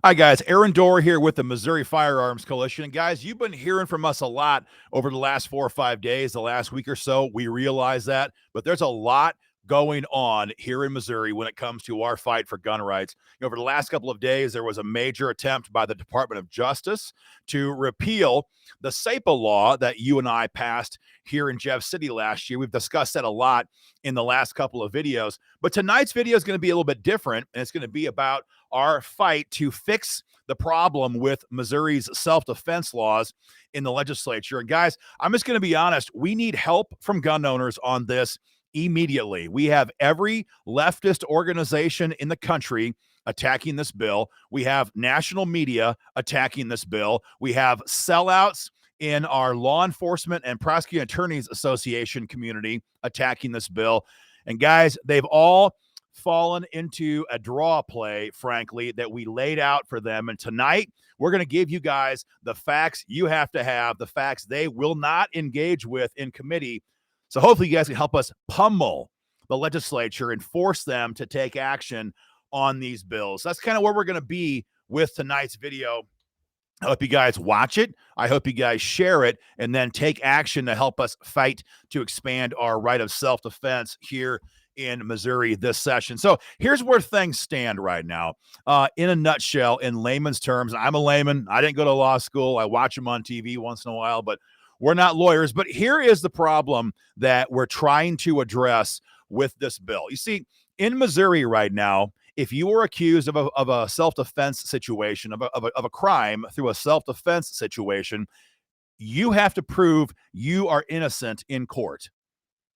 Hi, guys. Aaron Dorr here with the Missouri Firearms Coalition. And guys, you've been hearing from us a lot over the last 4 or 5 days, the last week or so. We realize that, but there's a lot going on here in Missouri when it comes to our fight for gun rights. Over the last couple of days, there was a major attempt by the Department of Justice to repeal the SAPA law that you and I passed here in Jeff City last year. We've discussed that a lot in the last couple of videos, but tonight's video is going to be a little bit different, and it's going to be about our fight to fix the problem with Missouri's self-defense laws in the legislature. And guys, I'm just going to be honest, we need help from gun owners on this immediately. We have every leftist organization in the country attacking this bill. We have national media attacking this bill. We have sellouts in our law enforcement and prosecuting attorneys association community attacking this bill. And guys, they've all fallen into a draw play, frankly, that we laid out for them. And tonight, we're going to give you guys the facts you have to have, the facts they will not engage with in committee. So hopefully you guys can help us pummel the legislature and force them to take action on these bills. That's kind of where we're going to be with tonight's video. I hope you guys watch it. I hope you guys share it and then take action to help us fight to expand our right of self-defense here in Missouri this session. So here's where things stand right now. In a nutshell, in layman's terms, I'm a layman. I didn't go to law school. I watch them on TV once in a while, but we're not lawyers. But here is the problem that we're trying to address with this bill. You see, in Missouri right now, if you were accused of a self-defense situation, of a crime through a self-defense situation, you have to prove you are innocent in court.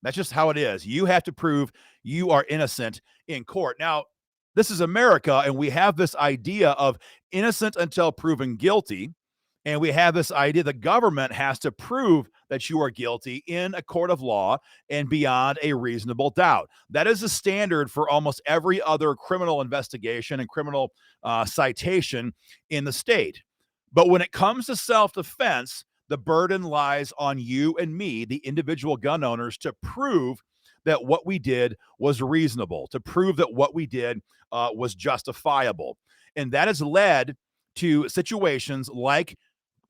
That's just how it is. You have to prove you are innocent in court. Now, this is America, and we have this idea of innocent until proven guilty. And we have this idea the government has to prove that you are guilty in a court of law and beyond a reasonable doubt. That is the standard for almost every other criminal investigation and criminal citation in the state. But when it comes to self-defense, the burden lies on you and me, the individual gun owners, to prove that what we did was reasonable, to prove that what we did was justifiable. And that has led to situations like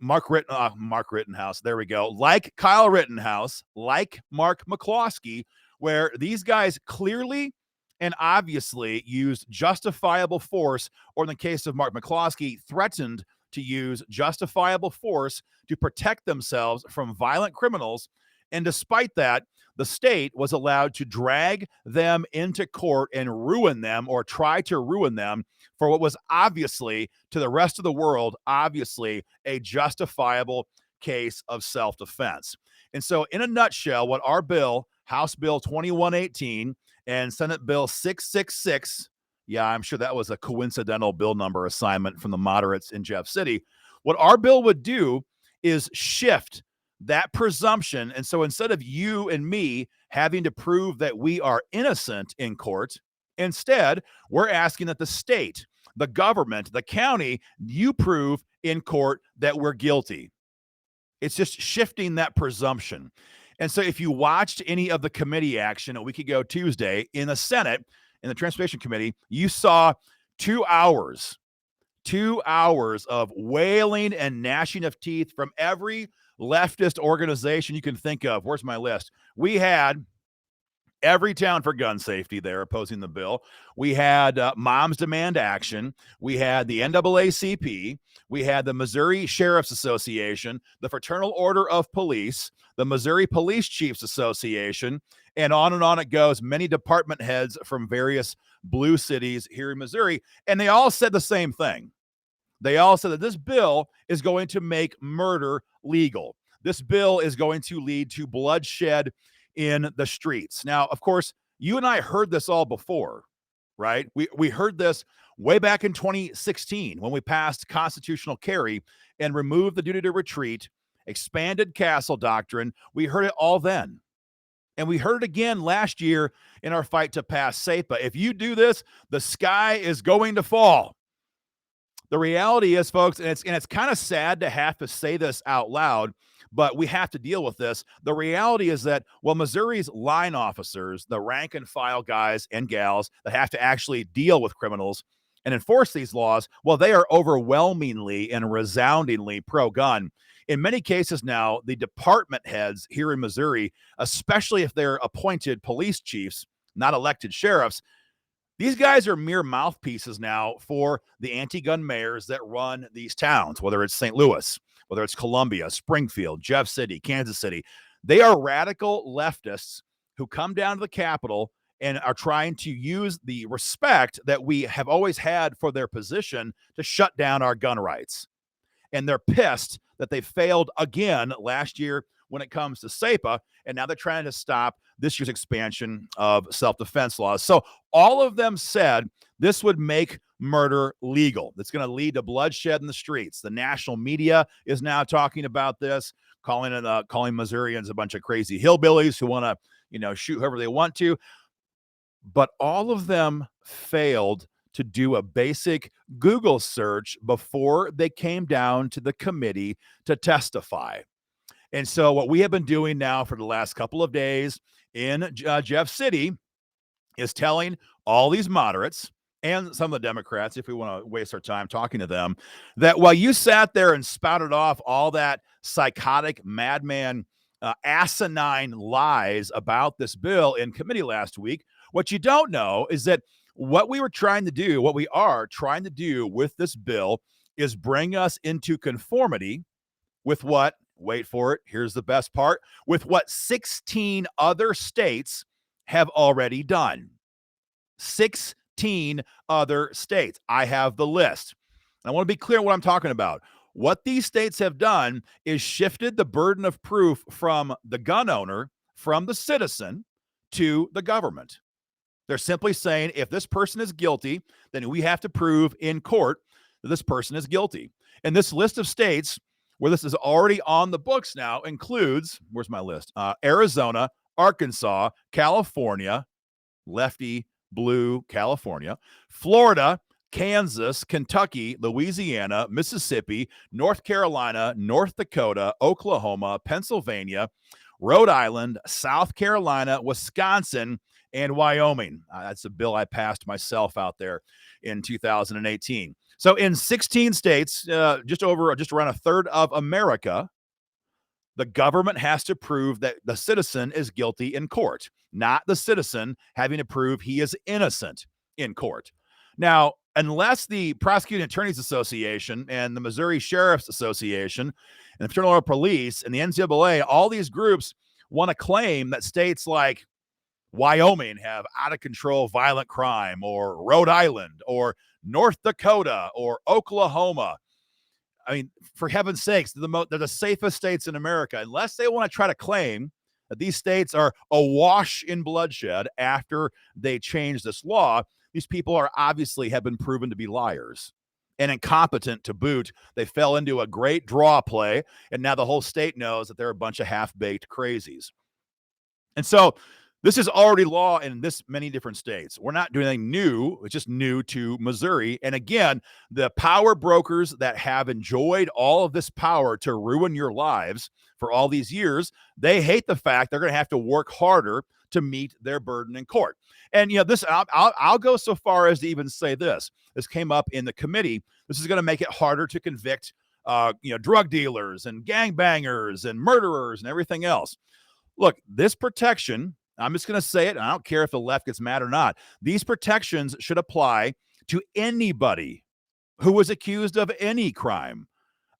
Mark Rittenhouse, there we go, like Kyle Rittenhouse, like Mark McCloskey, where these guys clearly and obviously used justifiable force, or in the case of Mark McCloskey, threatened to use justifiable force to protect themselves from violent criminals. And despite that, the state was allowed to drag them into court and ruin them, or try to ruin them, for what was obviously, to the rest of the world, obviously a justifiable case of self-defense. And so in a nutshell, what our bill, House Bill 2118 and Senate Bill 666, yeah, I'm sure that was a coincidental bill number assignment from the moderates in Jeff City. What our bill would do is shift that presumption. And so instead of you and me having to prove that we are innocent in court, instead, we're asking that the state, the government, the county, you prove in court that we're guilty. It's just shifting that presumption. And so if you watched any of the committee action a week ago Tuesday in the Senate, in the Transportation Committee, you saw 2 hours of wailing and gnashing of teeth from every leftist organization you can think of. Where's my list? We had every Town for Gun Safety there opposing the bill. We had Moms Demand Action. We had the NAACP. We had the Missouri Sheriff's Association, the Fraternal Order of Police, the Missouri Police Chiefs Association, and on it goes, many department heads from various blue cities here in Missouri. And they all said the same thing. They all said that this bill is going to make murder legal. This bill is going to lead to bloodshed in the streets. Now, of course, you and I heard this all before, right? We heard this way back in 2016 when we passed constitutional carry and removed the duty to retreat, expanded castle doctrine. We heard it all then. And we heard it again last year in our fight to pass SAPA. If you do this, the sky is going to fall. The reality is, folks, and it's kind of sad to have to say this out loud, but we have to deal with this. The reality is that, well, Missouri's line officers, the rank and file guys and gals that have to actually deal with criminals, and enforce these laws, well, they are overwhelmingly and resoundingly pro-gun. In many cases now, the department heads here in Missouri, especially if they're appointed police chiefs, not elected sheriffs, these guys are mere mouthpieces now for the anti-gun mayors that run these towns, whether it's St. Louis, whether it's Columbia, Springfield, Jeff City, Kansas City. They are radical leftists who come down to the Capitol and are trying to use the respect that we have always had for their position to shut down our gun rights. And they're pissed that they failed again last year when it comes to SAPA, and now they're trying to stop this year's expansion of self-defense laws. So all of them said this would make murder legal. It's going to lead to bloodshed in the streets. The national media is now talking about this, calling Missourians a bunch of crazy hillbillies who want to, shoot whoever they want to. But all of them failed to do a basic Google search before they came down to the committee to testify. And so what we have been doing now for the last couple of days in Jeff City is telling all these moderates and some of the Democrats, if we want to waste our time talking to them, that while you sat there and spouted off all that psychotic madman asinine lies about this bill in committee last week, what you don't know is that what we are trying to do with this bill is bring us into conformity with what, wait for it, here's the best part, with what 16 other states have already done. 16 other states. I have the list. I want to be clear what I'm talking about. What these states have done is shifted the burden of proof from the gun owner, from the citizen, to the government. They're simply saying if this person is guilty, then we have to prove in court that this person is guilty. And this list of states where this is already on the books now includes, where's my list? Arizona, Arkansas, California, lefty blue California, Florida, Kansas, Kentucky, Louisiana, Mississippi, North Carolina, North Dakota, Oklahoma, Pennsylvania, Rhode Island, South Carolina, Wisconsin, and Wyoming. That's a bill I passed myself out there in 2018. So in 16 states, just around a third of America, the government has to prove that the citizen is guilty in court, not the citizen having to prove he is innocent in court. Now, unless the Prosecuting Attorneys Association and the Missouri Sheriff's Association and the Fraternal Police and the NCAA, all these groups want to claim that states like Wyoming have out of control violent crime, or Rhode Island, or North Dakota, or Oklahoma. I mean, for heaven's sakes, they're the safest states in America. Unless they want to try to claim that these states are awash in bloodshed after they change this law, these people obviously have been proven to be liars and incompetent to boot. They fell into a great draw play, and now the whole state knows that they're a bunch of half-baked crazies. And so this is already law in this many different states. We're not doing anything new. It's just new to Missouri. And again, the power brokers that have enjoyed all of this power to ruin your lives for all these years, they hate the fact they're going to have to work harder to meet their burden in court. And, this, I'll go so far as to even say this. This came up in the committee. This is going to make it harder to convict, drug dealers and gangbangers and murderers and everything else. Look, this protection, I'm just going to say it, and I don't care if the left gets mad or not. These protections should apply to anybody who was accused of any crime.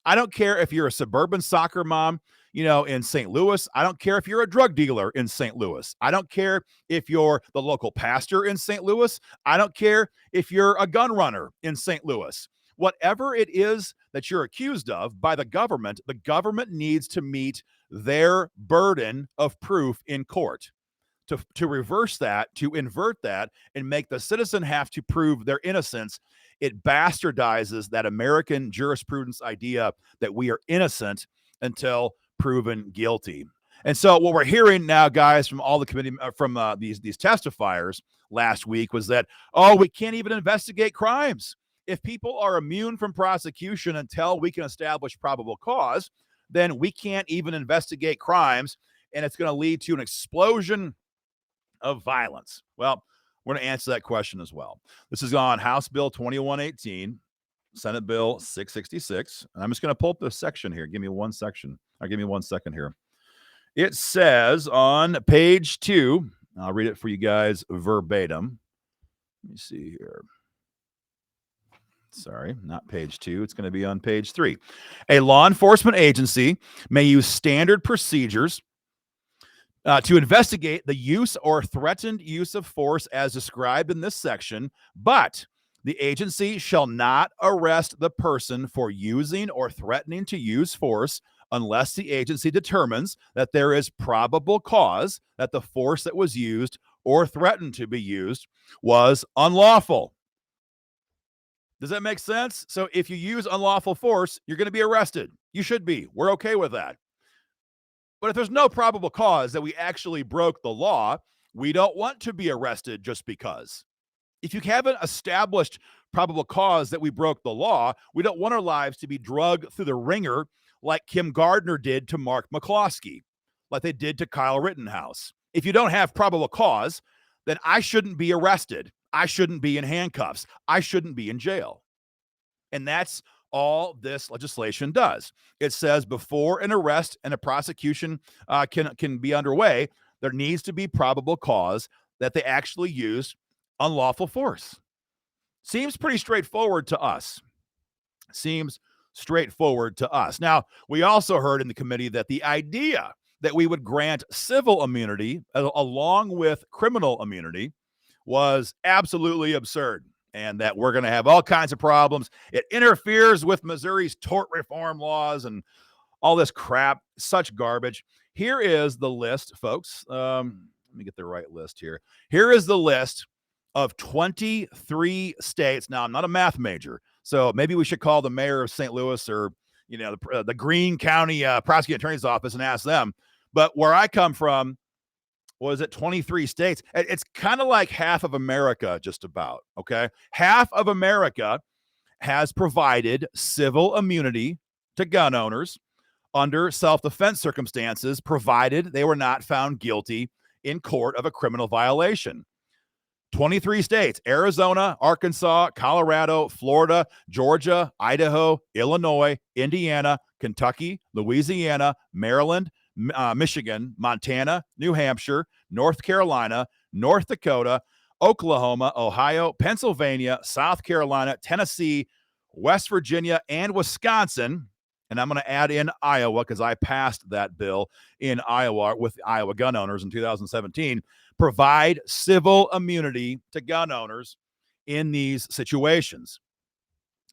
I don't care if you're a suburban soccer mom, in St. Louis. I don't care if you're a drug dealer in St. Louis. I don't care if you're the local pastor in St. Louis. I don't care if you're a gun runner in St. Louis. Whatever it is that you're accused of by the government needs to meet their burden of proof in court. To reverse that, to invert that, and make the citizen have to prove their innocence, it bastardizes that American jurisprudence idea that we are innocent until proven guilty. And so what we're hearing now, guys, from all the committee, from these testifiers last week was that, we can't even investigate crimes. If people are immune from prosecution until we can establish probable cause, then we can't even investigate crimes, and it's going to lead to an explosion of violence. Well, We're going to answer that question as well. This is on House Bill 2118, Senate Bill 666. And I'm just going to pull up this section here. Give me one second here. It says on page 2, I'll read it for you guys verbatim. Let me see here. Sorry, not page 2. It's going to be on page 3. A law enforcement agency may use standard procedures to investigate the use or threatened use of force as described in this section, but the agency shall not arrest the person for using or threatening to use force unless the agency determines that there is probable cause that the force that was used or threatened to be used was unlawful. Does that make sense? So if you use unlawful force, you're going to be arrested. You should be. We're okay with that. But if there's no probable cause that we actually broke the law, we don't want to be arrested just because. If you haven't established probable cause that we broke the law, we don't want our lives to be drugged through the ringer like Kim Gardner did to Mark McCloskey, like they did to Kyle Rittenhouse. If you don't have probable cause, then I shouldn't be arrested. I shouldn't be in handcuffs. I shouldn't be in jail. And that's all this legislation does. It says before an arrest and a prosecution can be underway, there needs to be probable cause that they actually used unlawful force. Seems pretty straightforward to us. Now, we also heard in the committee that the idea that we would grant civil immunity along with criminal immunity was absolutely absurd, and that we're going to have all kinds of problems. It interferes with Missouri's tort reform laws and all this crap, such garbage. Here is the list, folks. Let me get the right list here. Here is the list of 23 states. Now, I'm not a math major, so maybe we should call the mayor of St. Louis or, the Greene County prosecuting attorney's office and ask them. But where I come from, was it 23 states? It's kind of like half of America, just about, okay? Half of America has provided civil immunity to gun owners under self-defense circumstances, provided they were not found guilty in court of a criminal violation. 23 states: Arizona, Arkansas, Colorado, Florida, Georgia, Idaho, Illinois, Indiana, Kentucky, Louisiana, Maryland, Michigan, Montana, New Hampshire, North Carolina, North Dakota, Oklahoma, Ohio, Pennsylvania, South Carolina, Tennessee, West Virginia, and Wisconsin. And I'm going to add in Iowa because I passed that bill in Iowa with Iowa gun owners in 2017. Provide civil immunity to gun owners in these situations.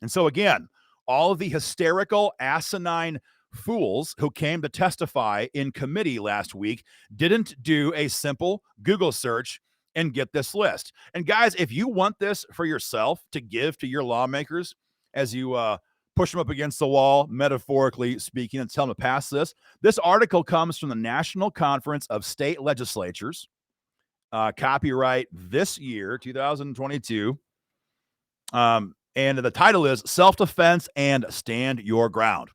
And so again, all of the hysterical, asinine fools who came to testify in committee last week didn't do a simple Google search and get this list. And guys, if you want this for yourself to give to your lawmakers as you push them up against the wall, metaphorically speaking, and tell them to pass this article comes from the National Conference of State Legislatures, copyright this year, 2022. And the title is Self-Defense and Stand Your Ground.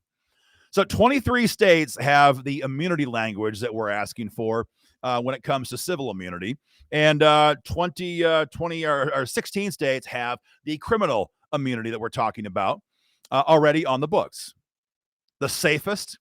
So 23 states have the immunity language that we're asking for when it comes to civil immunity. And 16 states have the criminal immunity that we're talking about already on the books. The safest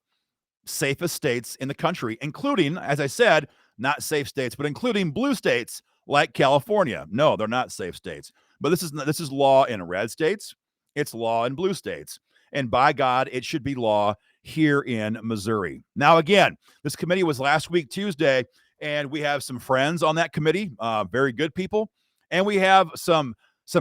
states in the country, including, as I said, not safe states, but including blue states like California. No, they're not safe states. But this is law in red states. It's law in blue states. And by God, it should be law here in Missouri. Now, again, this committee was last week, Tuesday, and we have some friends on that committee, very good people. And we have some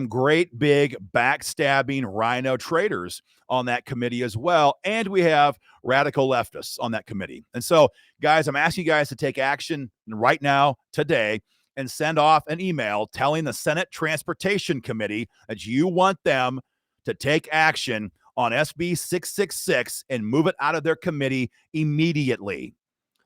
great big backstabbing rhino traitors on that committee as well. And we have radical leftists on that committee. And so, guys, I'm asking you guys to take action right now, today, and send off an email telling the Senate Transportation Committee that you want them to take action on SB 666 and move it out of their committee immediately.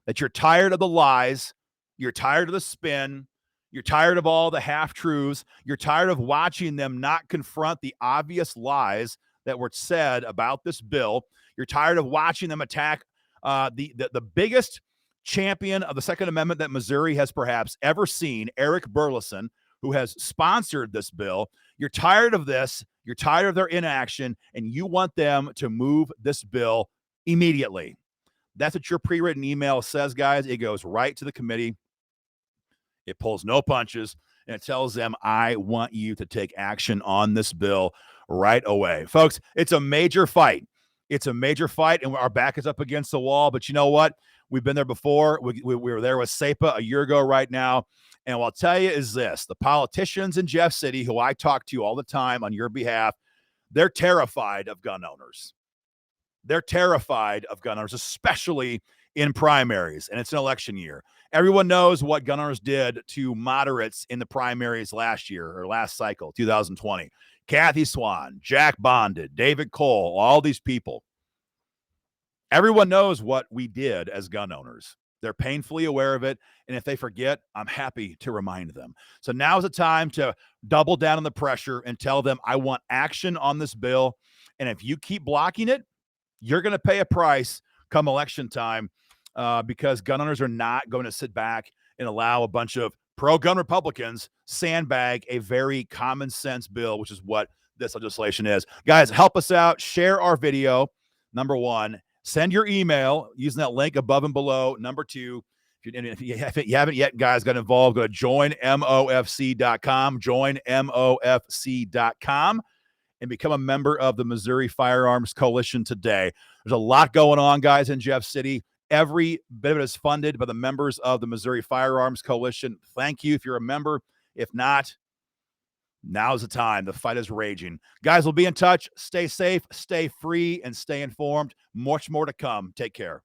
That you're tired of the lies, you're tired of the spin, you're tired of all the half-truths, you're tired of watching them not confront the obvious lies that were said about this bill. You're tired of watching them attack the biggest champion of the Second Amendment that Missouri has perhaps ever seen, Eric Burleson, who has sponsored this bill. You're tired of this. You're tired of their inaction, and you want them to move this bill immediately. That's what your pre-written email says, guys. It goes right to the committee. It pulls no punches, and it tells them, I want you to take action on this bill right away. Folks, it's a major fight. It's a major fight, and our back is up against the wall. But you know what? We've been there before. We were there with SEPA a year ago right now. And what I'll tell you is this. The politicians in Jeff City, who I talk to all the time on your behalf, they're terrified of gun owners. They're terrified of gun owners, especially in primaries, and it's an election year. Everyone knows what gun owners did to moderates in the primaries last year or last cycle, 2020. Kathy Swan, Jack Bonded, David Cole, all these people. Everyone knows what we did as gun owners. They're painfully aware of it, and if they forget, I'm happy to remind them. So now's the time to double down on the pressure and tell them, I want action on this bill, and if you keep blocking it, you're going to pay a price come election time because gun owners are not going to sit back and allow a bunch of pro-gun Republicans sandbag a very common sense bill, which is what this legislation is. Guys, help us out. Share our video. Number one, send your email using that link above and below. Number two, if you haven't yet, guys, got involved, go to joinmofc.com, joinmofc.com, and become a member of the Missouri Firearms Coalition today. There's a lot going on, guys, in Jeff City. Every bit of it is funded by the members of the Missouri Firearms Coalition. Thank you if you're a member. If not, now's the time. The fight is raging. Guys, we'll be in touch. Stay safe, stay free, and stay informed. Much more to come. Take care.